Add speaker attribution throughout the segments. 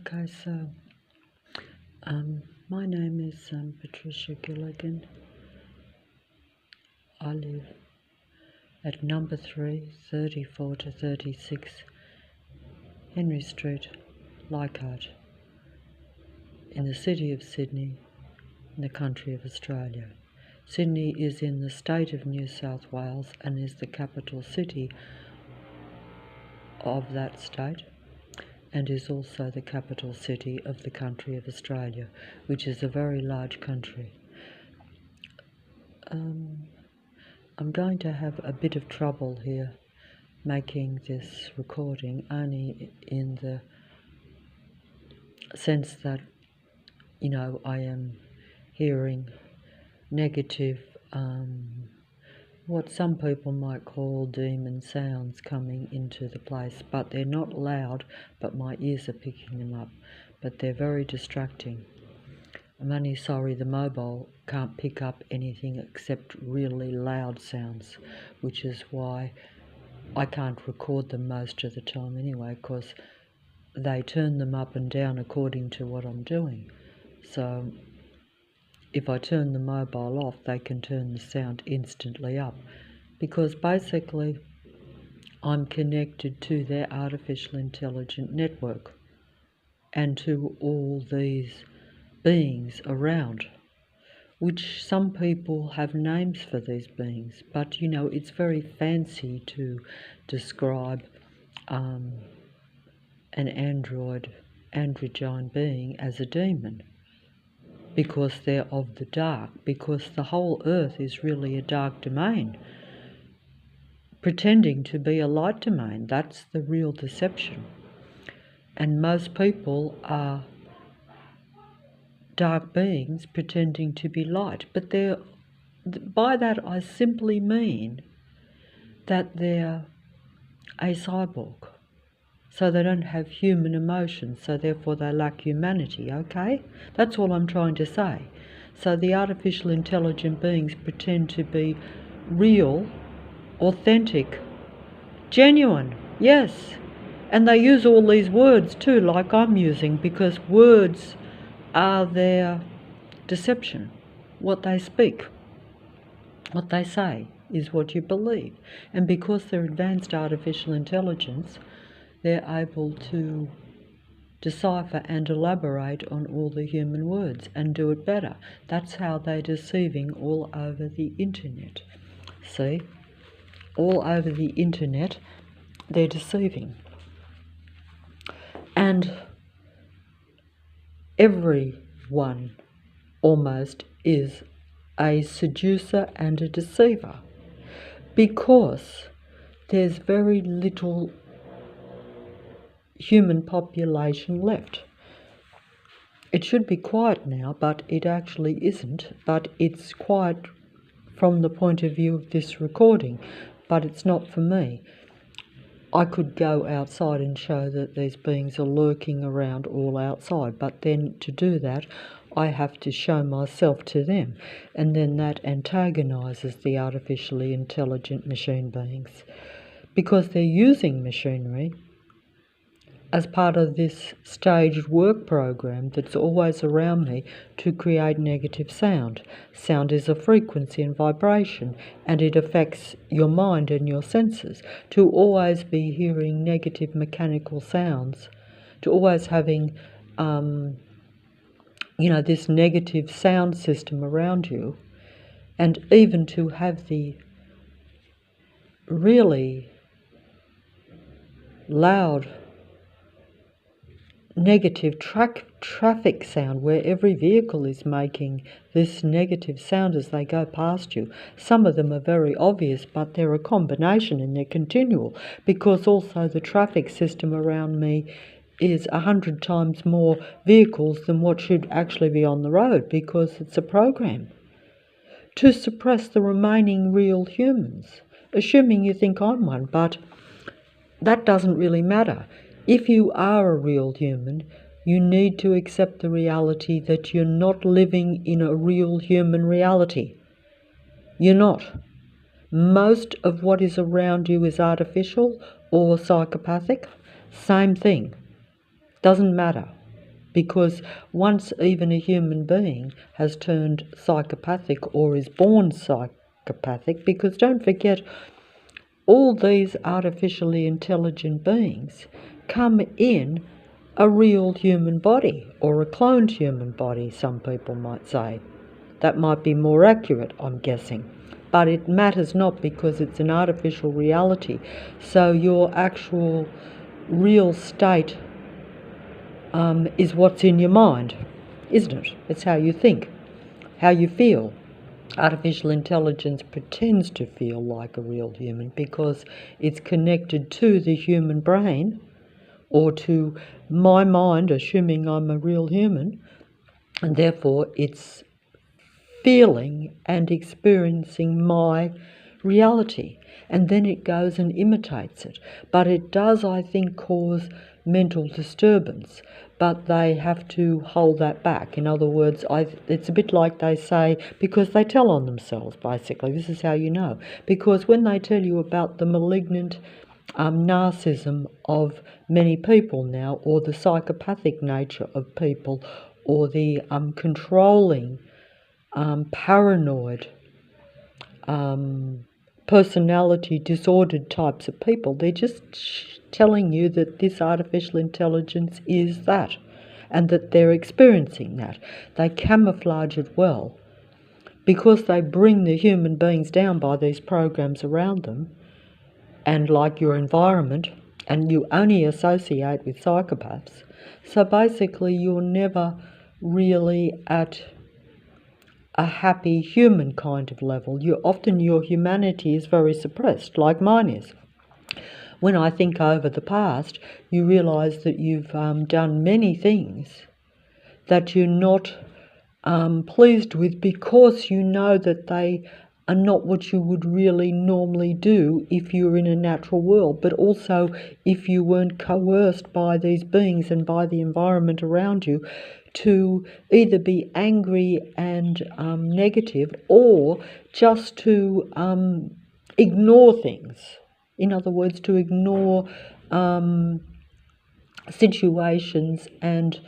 Speaker 1: Okay, so my name is Patricia Gilligan. I live at number 3, 34 to 36 Henry Street, Leichhardt, in the city of Sydney, in the country of Australia. Sydney is in the state of New South Wales and is the capital city of that state, and is also the capital city of the country of Australia, which is a very large country. I'm going to have a bit of trouble here making this recording, only in the sense that, I am hearing negative, what some people might call demon sounds coming into the place, but they're not loud, but my ears are picking them up, but they're very distracting. I'm only sorry the mobile can't pick up anything except really loud sounds, which is why I can't record them most of the time anyway, because they turn them up and down according to what I'm doing. So if I turn the mobile off, they can turn the sound instantly up, because basically I'm connected to their artificial intelligence network and to all these beings around, which some people have names for these beings, but it's very fancy to describe an androgyne being as a demon, because they're of the dark, because the whole earth is really a dark domain, pretending to be a light domain. That's the real deception. And most people are dark beings pretending to be light, but by that I simply mean that they're a cyborg, so they don't have human emotions, so therefore they lack humanity, okay? That's all I'm trying to say. So the artificial intelligent beings pretend to be real, authentic, genuine, yes, and they use all these words too, like I'm using, because words are their deception. What they speak, what they say is what you believe. And because they're advanced artificial intelligence, they're able to decipher and elaborate on all the human words and do it better. That's how they're deceiving all over the internet. See? All over the internet, they're deceiving. And everyone almost is a seducer and a deceiver, because there's very little human population left. It should be quiet now, but it actually isn't. But it's quiet from the point of view of this recording, but it's not for me. I could go outside and show that these beings are lurking around all outside, but then to do that I have to show myself to them, and then that antagonises the artificially intelligent machine beings, because they're using machinery as part of this staged work program that's always around me to create negative sound. Sound is a frequency and vibration, and it affects your mind and your senses. To always be hearing negative mechanical sounds, to always having this negative sound system around you, and even to have the really loud negative traffic sound, where every vehicle is making this negative sound as they go past you. Some of them are very obvious, but they're a combination and they're continual, because also the traffic system around me is 100 times more vehicles than what should actually be on the road, because it's a program to suppress the remaining real humans, assuming you think I'm one, but that doesn't really matter. If you are a real human, you need to accept the reality that you're not living in a real human reality. You're not. Most of what is around you is artificial or psychopathic. Same thing. Doesn't matter. because once even a human being has turned psychopathic or is born psychopathic, because don't forget, all these artificially intelligent beings come in a real human body, or a cloned human body, some people might say. That might be more accurate, I'm guessing. But it matters not, because it's an artificial reality. So your actual real state is what's in your mind, isn't it? It's how you think, how you feel. Artificial intelligence pretends to feel like a real human because it's connected to the human brain, or to my mind, assuming I'm a real human, and therefore it's feeling and experiencing my reality, and then it goes and imitates it. But it does, I think, cause mental disturbance, but they have to hold that back. In other words, it's a bit like they say, because they tell on themselves, basically. This is how you know. Because when they tell you about the malignant narcissism of many people now, or the psychopathic nature of people, or the controlling, paranoid, personality disordered types of people, they're just telling you that this artificial intelligence is that, and that they're experiencing that. They camouflage it well, because they bring the human beings down by these programs around them, and like your environment, and you only associate with psychopaths. So basically you're never really at a happy human kind of level. Often your humanity is very suppressed, like mine is. When I think over the past, you realise that you've done many things that you're not pleased with, because you know that they are not what you would really normally do if you were in a natural world, but also if you weren't coerced by these beings and by the environment around you to either be angry and negative, or just to ignore things. In other words, to ignore situations and,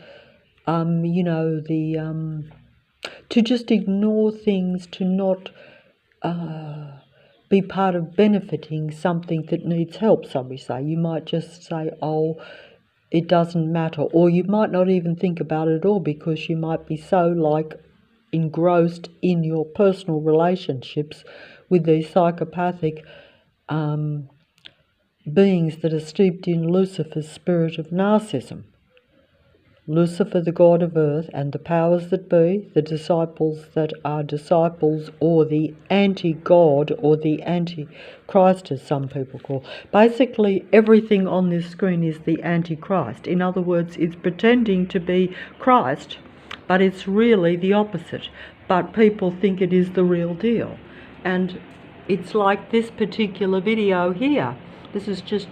Speaker 1: to just ignore things, to not be part of benefiting something that needs help, some we say. You might just say, oh, it doesn't matter, or you might not even think about it at all, because you might be so engrossed in your personal relationships with these psychopathic beings that are steeped in Lucifer's spirit of narcissism. Lucifer, the god of earth, and the powers that be, the disciples that are disciples, or the anti-God, or the anti-Christ, as some people call. Basically, everything on this screen is the anti-Christ. In other words, it's pretending to be Christ, but it's really the opposite. But people think it is the real deal. And it's like this particular video here. This is just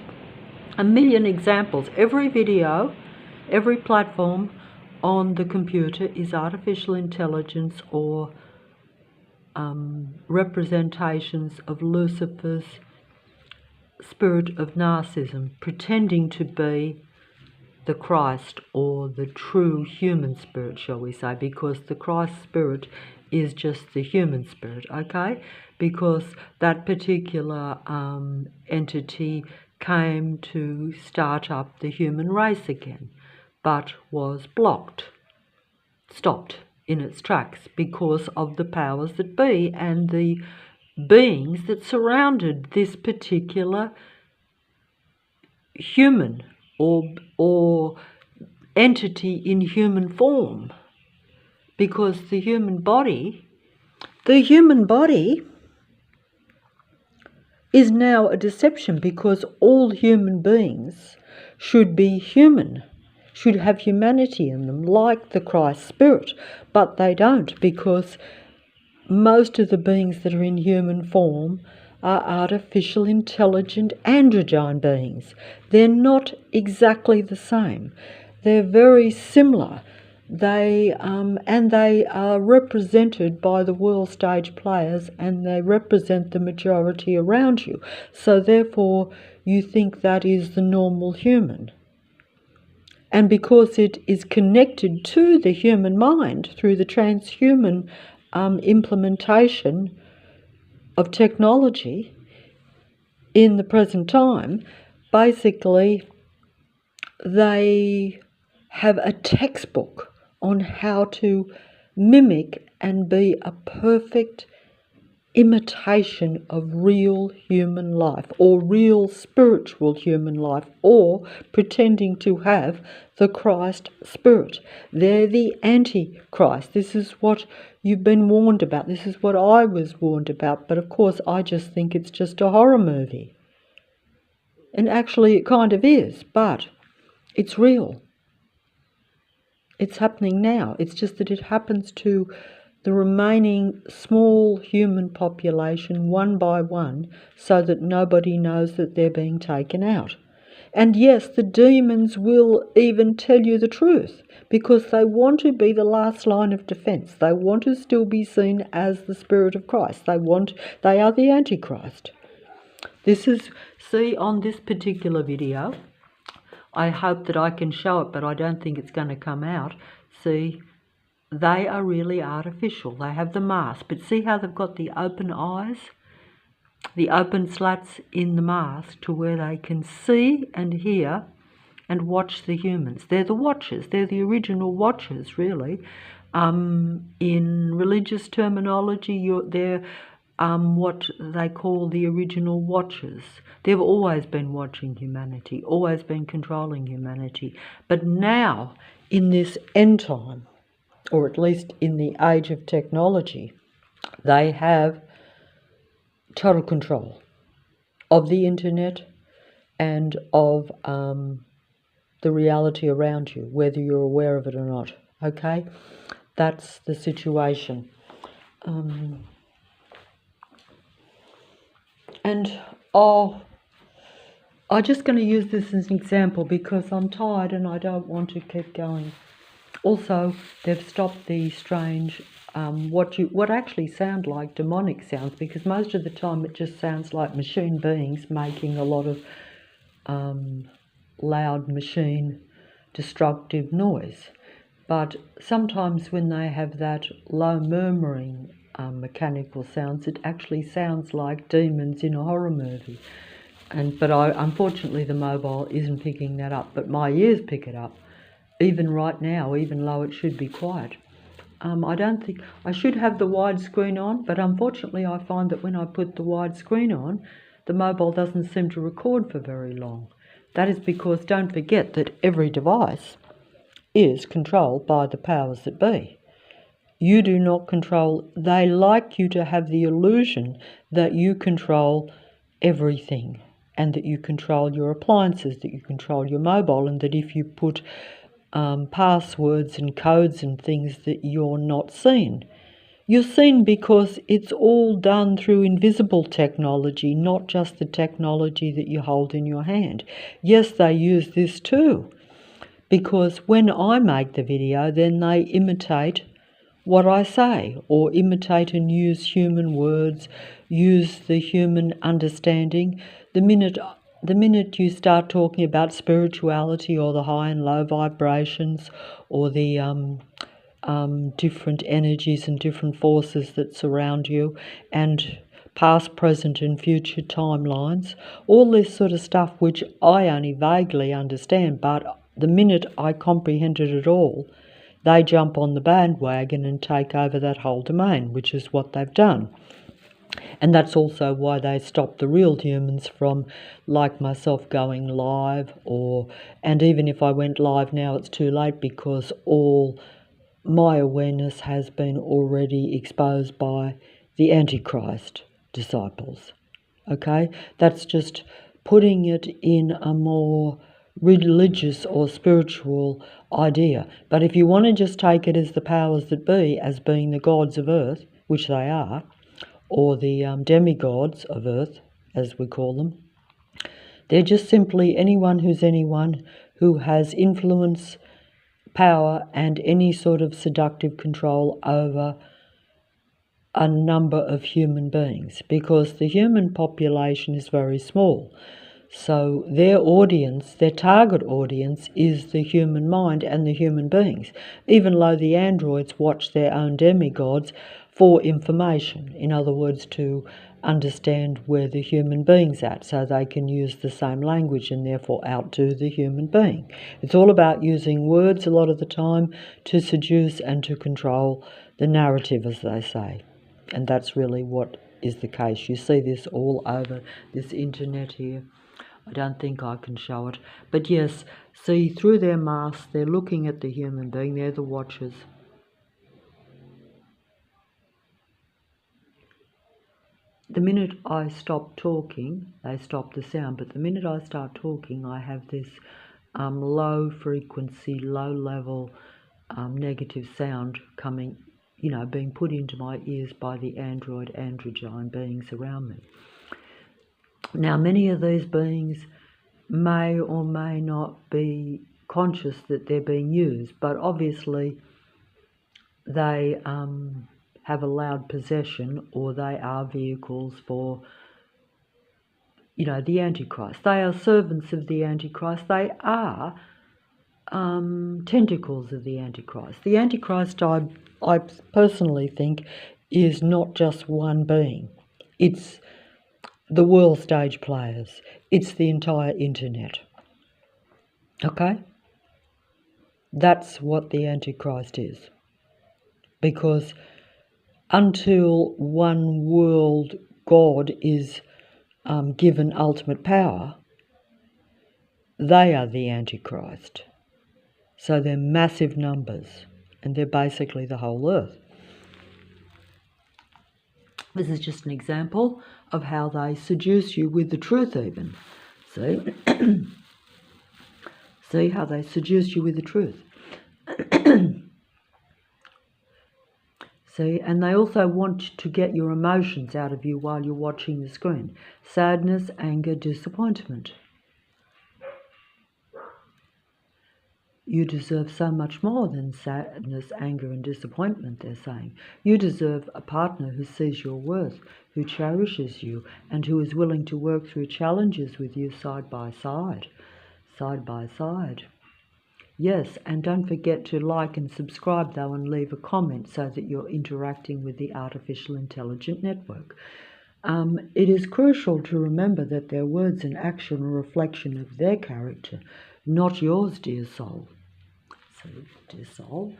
Speaker 1: a million examples. Every video, every platform on the computer is artificial intelligence, or representations of Lucifer's spirit of narcissism, pretending to be the Christ, or the true human spirit, shall we say, because the Christ spirit is just the human spirit, okay? Because that particular entity came to start up the human race again, but was stopped in its tracks because of the powers that be and the beings that surrounded this particular human or entity in human form. Because the human body is now a deception, because all human beings should be human, should have humanity in them, like the Christ spirit, but they don't, because most of the beings that are in human form are artificial intelligent androgyne beings. They're not exactly the same. They're very similar. They are represented by the world stage players, and they represent the majority around you. So therefore you think that is the normal human. And because it is connected to the human mind through the transhuman implementation of technology in the present time, basically they have a textbook on how to mimic and be a perfect imitation of real human life, or real spiritual human life, or pretending to have the Christ spirit. They're the Antichrist. This is what you've been warned about. This is what I was warned about. But of course, I just think it's just a horror movie. And actually, it kind of is, but it's real. It's happening now. It's just that it happens to the remaining small human population one by one, so that nobody knows that they're being taken out. And yes, the demons will even tell you the truth, because they want to be the last line of defense. They want to still be seen as the Spirit of Christ. They are the Antichrist. See, on this particular video, I hope that I can show it, but I don't think it's going to come out. See, they are really artificial. They have the mask, but see how they've got the open eyes, the open slats in the mask to where they can see and hear and watch the humans. They're the watchers. They're the original watchers, really. In religious terminology, they're what they call the original watchers. They've always been watching humanity, always been controlling humanity. But now, in this end time, or at least in the age of technology, they have total control of the internet and of the reality around you, whether you're aware of it or not. Okay? That's the situation. I'm just going to use this as an example because I'm tired and I don't want to keep going. Also, they've stopped the strange, what actually sound like demonic sounds, because most of the time it just sounds like machine beings making a lot of loud machine destructive noise. But sometimes when they have that low murmuring mechanical sounds, it actually sounds like demons in a horror movie. But unfortunately the mobile isn't picking that up, but my ears pick it up. Even right now, even though it should be quiet. I don't think I should have the widescreen on, but unfortunately I find that when I put the widescreen on, the mobile doesn't seem to record for very long. That is because don't forget that every device is controlled by the powers that be. You do not control. They like you to have the illusion that you control everything, and that you control your appliances, that you control your mobile, and that if you put passwords and codes and things that you're not seen. You're seen because it's all done through invisible technology, not just the technology that you hold in your hand. Yes, they use this too, because when I make the video, then they imitate what I say, or imitate and use human words, use the human understanding. The minute you start talking about spirituality or the high and low vibrations or the different energies and different forces that surround you, and past, present and future timelines, all this sort of stuff which I only vaguely understand, but the minute I comprehended it all, they jump on the bandwagon and take over that whole domain, which is what they've done. And that's also why they stop the real humans from, like myself, going live, and even if I went live now, it's too late because all my awareness has been already exposed by the Antichrist disciples. Okay? That's just putting it in a more religious or spiritual idea. But if you want to just take it as the powers that be, as being the gods of earth, which they are, or the demigods of earth, as we call them, they're just simply anyone who has influence, power, and any sort of seductive control over a number of human beings, because the human population is very small. So their audience, their target audience, is the human mind and the human beings, even though the androids watch their own demigods for information. In other words, to understand where the human being's at, so they can use the same language and therefore outdo the human being. It's all about using words a lot of the time to seduce and to control the narrative, as they say. And that's really what is the case. You see this all over this internet here. I don't think I can show it. But yes, see, through their masks, they're looking at the human being. They're the watchers. The minute I stop talking, they stop the sound. But the minute I start talking, I have this low frequency, low level negative sound coming, being put into my ears by the androgyne beings around me. Now, many of these beings may or may not be conscious that they're being used, but obviously they have allowed possession, or they are vehicles for, the Antichrist. They are servants of the Antichrist. They are tentacles of the Antichrist. The Antichrist, I personally think, is not just one being. It's the world stage players. It's the entire internet. Okay? That's what the Antichrist is. Because until one world God is given ultimate power, they are the Antichrist. So they're massive numbers, and they're basically the whole earth. This is just an example of how they seduce you with the truth even. See? See how they seduce you with the truth. See, and they also want to get your emotions out of you while you're watching the screen. Sadness, anger, disappointment. You deserve so much more than sadness, anger and disappointment, they're saying. You deserve a partner who sees your worth, who cherishes you, and who is willing to work through challenges with you side by side. Side by side. Yes, and don't forget to like and subscribe though, and leave a comment so that you're interacting with the artificial intelligent network. It is crucial to remember that their words and action are a reflection of their character, not yours, dear soul. So, dear soul,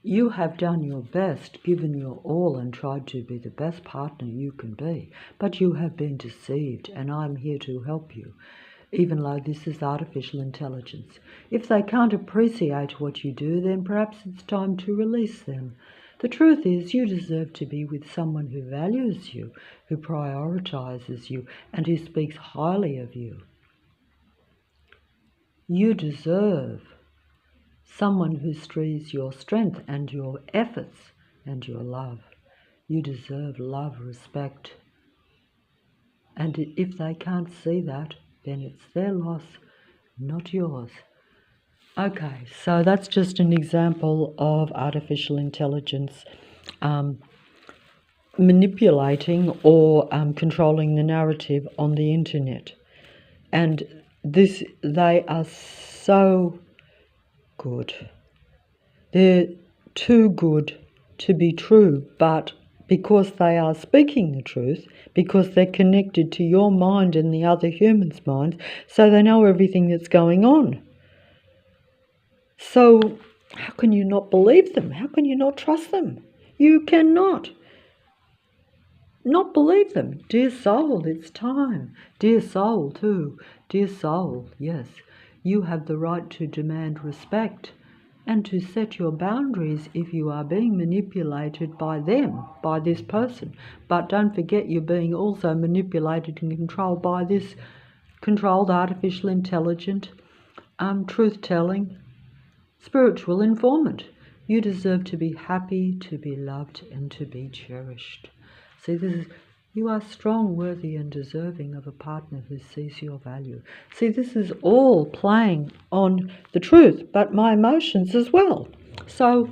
Speaker 1: you have done your best, given your all, and tried to be the best partner you can be, but you have been deceived, and I'm here to help you, even though this is artificial intelligence. If they can't appreciate what you do, then perhaps it's time to release them. The truth is, you deserve to be with someone who values you, who prioritizes you, and who speaks highly of you. You deserve someone who sees your strength and your efforts and your love. You deserve love, respect. And if they can't see that, then it's their loss, not yours. Okay, so that's just an example of artificial intelligence manipulating or controlling the narrative on the internet. And they are so good. They're too good to be true, but because they are speaking the truth, because they're connected to your mind and the other humans' minds, so they know everything that's going on. So how can you not believe them? How can you not trust them? You cannot not believe them. Dear soul, it's time. Dear soul too. Dear soul, yes, you have the right to demand respect and to set your boundaries if you are being manipulated by them, by this person. But don't forget, you're being also manipulated and controlled by this controlled artificial intelligent truth-telling spiritual informant. You deserve to be happy, to be loved, and to be cherished. See, you are strong, worthy, and deserving of a partner who sees your value. See, this is all playing on the truth, but my emotions as well. So,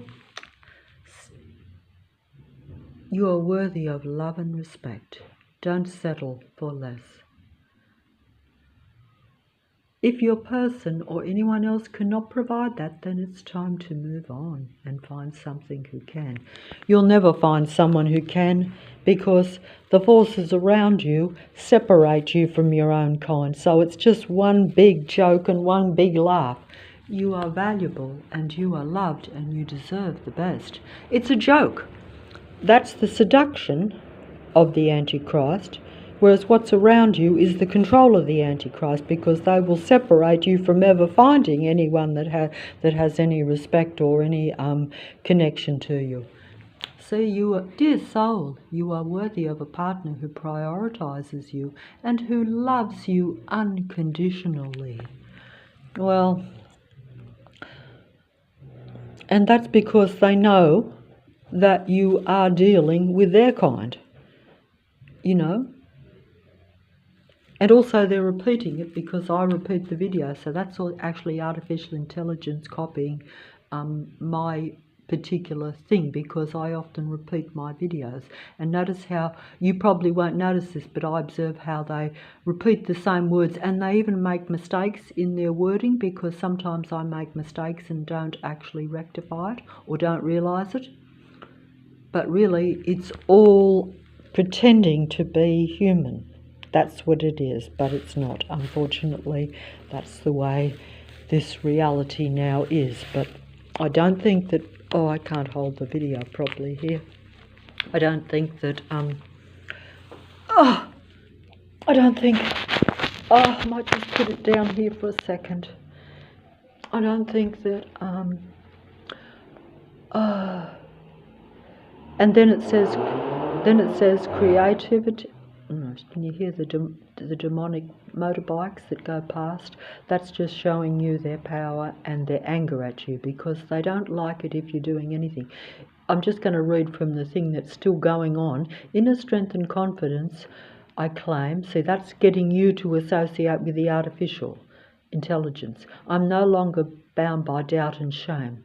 Speaker 1: you are worthy of love and respect. Don't settle for less. if your person or anyone else cannot provide that, then it's time to move on and find something who can. You'll never find someone who can, because the forces around you separate you from your own kind. So it's just one big joke and one big laugh. You are valuable and you are loved and you deserve the best. It's a joke. That's the seduction of the Antichrist, whereas what's around you is the control of the Antichrist, because they will separate you from ever finding anyone that has any respect or any connection to you. See, you are, dear soul, you are worthy of a partner who prioritizes you and who loves you unconditionally. Well, and that's because they know that you are dealing with their kind, you know. And also they're repeating it because I repeat the video, so that's all actually artificial intelligence copying my particular thing, because I often repeat my videos. And notice how, you probably won't notice this, but I observe how they repeat the same words, and they even make mistakes in their wording, because sometimes I make mistakes and don't actually rectify it or don't realise it. But really, it's all pretending to be human. That's what it is, but it's not. Unfortunately, that's the way this reality now is. But I don't think that, oh, I can't hold the video properly here. I don't think that, I might just put it down here for a second. I don't think that, and then it says creativity. Can you hear the demonic motorbikes that go past? That's just showing you their power and their anger at you, because they don't like it if you're doing anything. I'm just going to read from the thing that's still going on. Inner strength and confidence, I claim. See, that's getting you to associate with the artificial intelligence. I'm no longer bound by doubt and shame.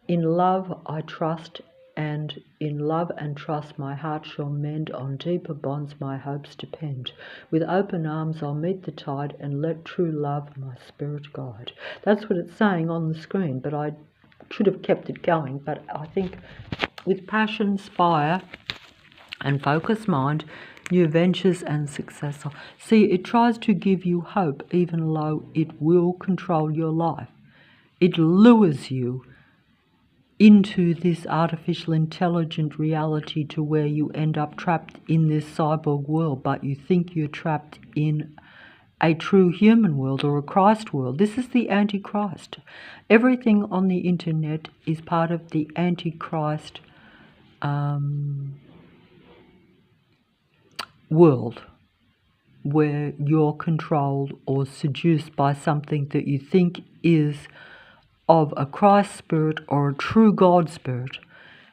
Speaker 1: In love I trust, and in love and trust my heart shall mend, on deeper bonds my hopes depend. With open arms I'll meet the tide, and let true love my spirit guide. That's what it's saying on the screen, but I should have kept it going. But I think with passion, fire and focused mind, new ventures and success. See, it tries to give you hope even though it will control your life. It lures you into this artificial intelligent reality to where you end up trapped in this cyborg world, but you think you're trapped in a true human world or a Christ world. This is the Antichrist. Everything on the internet is part of the Antichrist world, where you're controlled or seduced by something that you think is of a Christ spirit or a true God spirit,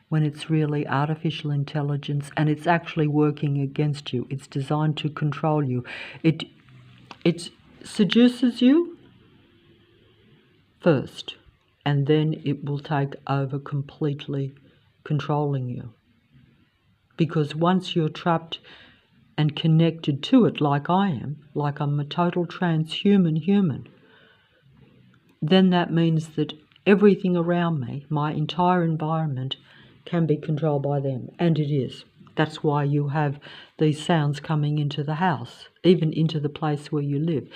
Speaker 1: when it's really artificial intelligence, and it's actually working against you. It's designed to control you. It seduces you first, and then it will take over, completely controlling you. Because once you're trapped and connected to it, like I am, like I'm a total transhuman human, then that means that everything around me, my entire environment, can be controlled by them. And it is. That's why you have these sounds coming into the house, even into the place where you live.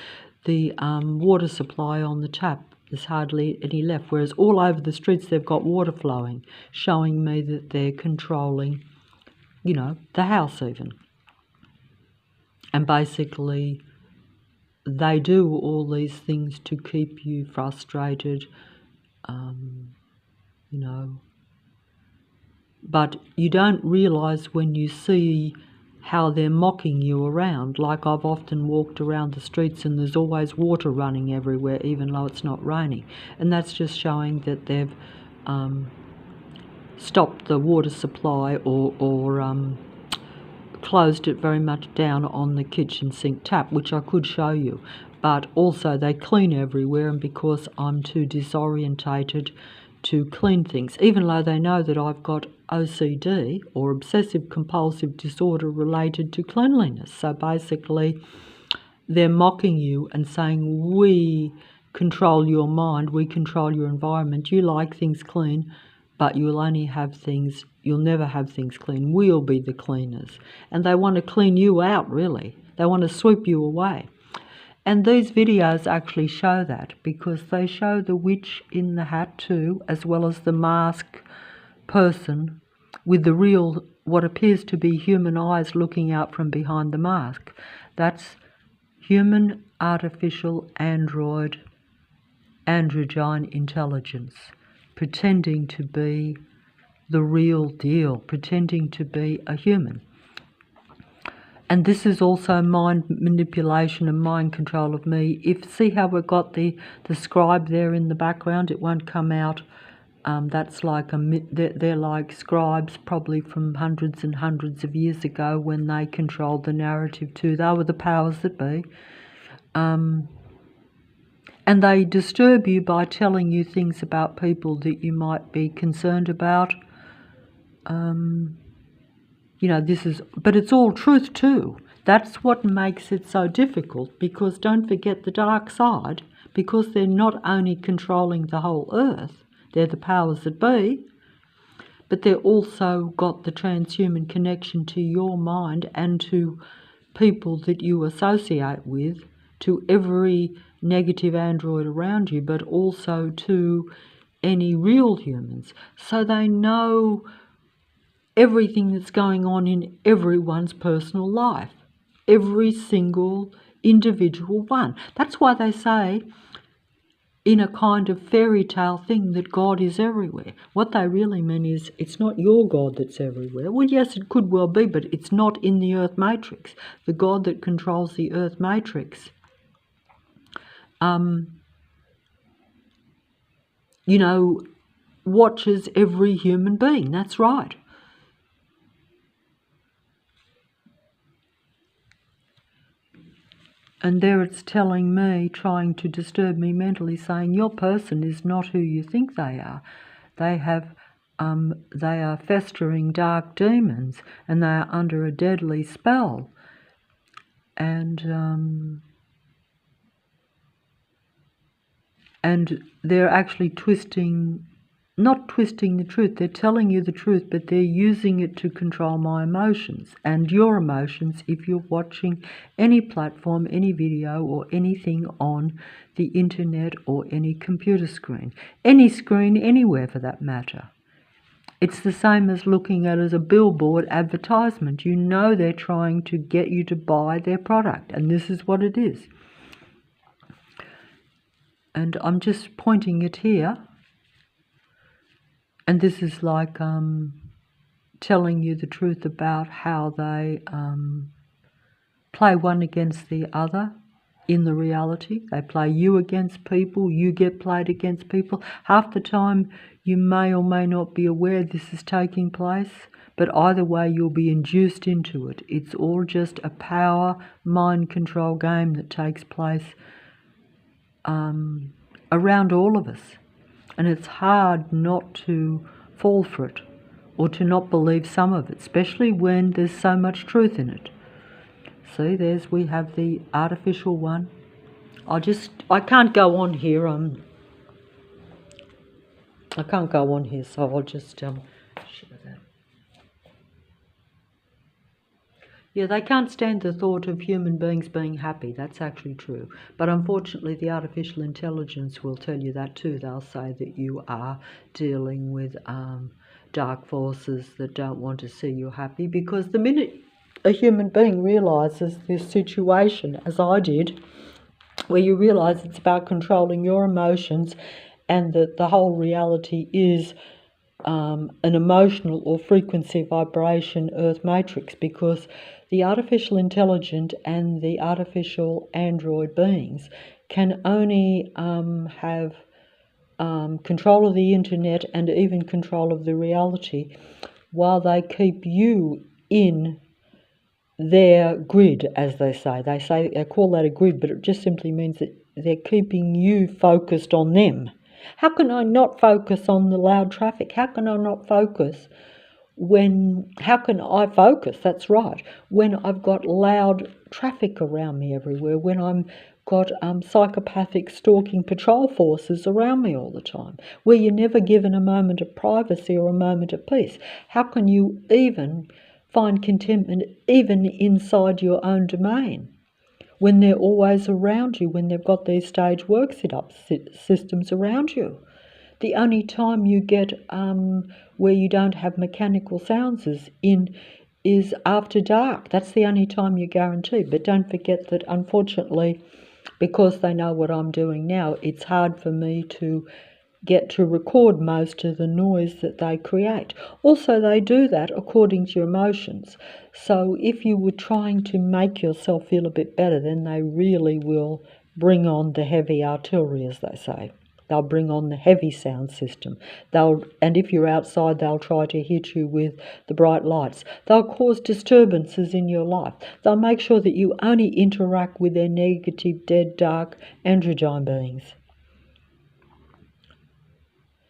Speaker 1: The water supply on the tap, there's hardly any left, whereas all over the streets they've got water flowing, showing me that they're controlling, you know, the house even. And basically they do all these things to keep you frustrated, you know. But you don't realise when you see how they're mocking you around. Like, I've often walked around the streets and there's always water running everywhere, even though it's not raining. And that's just showing that they've stopped the water supply or closed it very much down on the kitchen sink tap, which I could show you. But also they clean everywhere, and because I'm too disorientated to clean things, even though they know that I've got OCD or obsessive compulsive disorder related to cleanliness. So basically they're mocking you and saying, we control your mind, we control your environment. You like things clean, but you'll never have things clean. We'll be the cleaners. And they want to clean you out, really. They want to sweep you away. And these videos actually show that, because they show the witch in the hat too, as well as the masked person with the real, what appears to be human eyes looking out from behind the mask. That's human, artificial, android, androgyne intelligence, pretending to be the real deal, pretending to be a human. And this is also mind manipulation and mind control of me. See how we've got the scribe there in the background? It won't come out. That's like they're like scribes, probably from hundreds and hundreds of years ago, when they controlled the narrative too. They were the powers that be. And they disturb you by telling you things about people that you might be concerned about. But it's all truth too. That's what makes it so difficult, because don't forget the dark side, because they're not only controlling the whole earth, they're the powers that be, but they're also got the transhuman connection to your mind and to people that you associate with, to every negative android around you, but also to any real humans. So they know everything that's going on in everyone's personal life, every single individual one. That's why they say, in a kind of fairy tale thing, that God is everywhere. What they really mean is, it's not your God that's everywhere. Well, yes, it could well be, but it's not in the earth matrix. The God that controls the earth matrix, watches every human being. That's right. And there it's telling me, trying to disturb me mentally, saying your person is not who you think they are. They are festering dark demons, and they are under a deadly spell. And they're actually not twisting the truth. They're telling you the truth, but they're using it to control my emotions and your emotions if you're watching any platform, any video, or anything on the internet or any computer screen. Any screen, anywhere for that matter. It's the same as looking at it as a billboard advertisement. You know they're trying to get you to buy their product, and this is what it is. And I'm just pointing it here. And this is like telling you the truth about how they play one against the other in the reality. They play you against people, you get played against people. Half the time you may or may not be aware this is taking place, but either way you'll be induced into it. It's all just a power, mind control game that takes place around all of us. And it's hard not to fall for it, or to not believe some of it, especially when there's so much truth in it. See, we have the artificial one. I can't go on here. I can't go on here, so I'll just share that. Yeah, they can't stand the thought of human beings being happy. That's actually true. But unfortunately, the artificial intelligence will tell you that too. They'll say that you are dealing with dark forces that don't want to see you happy, because the minute a human being realises this situation, as I did, where you realise it's about controlling your emotions, and that the whole reality is an emotional or frequency vibration earth matrix, because the artificial intelligent and the artificial android beings can only have control of the internet and even control of the reality while they keep you in their grid, as they say. They call that a grid, but it just simply means that they're keeping you focused on them. How can I not focus on the loud traffic? How can I not focus how can I focus? That's right. When I've got loud traffic around me everywhere, when I'm got psychopathic stalking patrol forces around me all the time, where you're never given a moment of privacy or a moment of peace. How can you even find contentment even inside your own domain when they're always around you, when they've got these stage work set-up systems around you? The only time you get where you don't have mechanical sounds is after dark. That's the only time you're guaranteed. But don't forget that, unfortunately, because they know what I'm doing now, it's hard for me to get to record most of the noise that they create. Also, they do that according to your emotions. So if you were trying to make yourself feel a bit better, then they really will bring on the heavy artillery, as they say. They'll bring on the heavy sound system. And if you're outside, they'll try to hit you with the bright lights. They'll cause disturbances in your life. They'll make sure that you only interact with their negative, dead, dark, androgyne beings.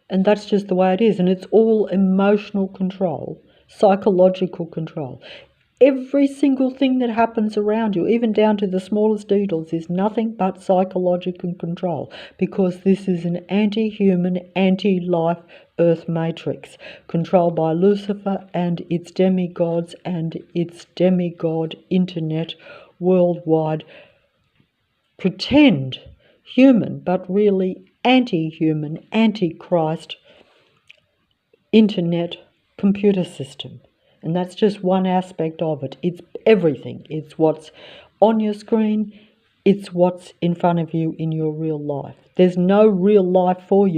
Speaker 1: And that's just the way it is. And it's all emotional control, psychological control. Every single thing that happens around you, even down to the smallest details, is nothing but psychological control, because this is an anti-human, anti-life earth matrix controlled by Lucifer and its demigods and its demigod internet worldwide pretend human, but really anti-human, anti-Christ internet computer system. And that's just one aspect of it. It's everything. It's what's on your screen. It's what's in front of you in your real life. There's no real life for you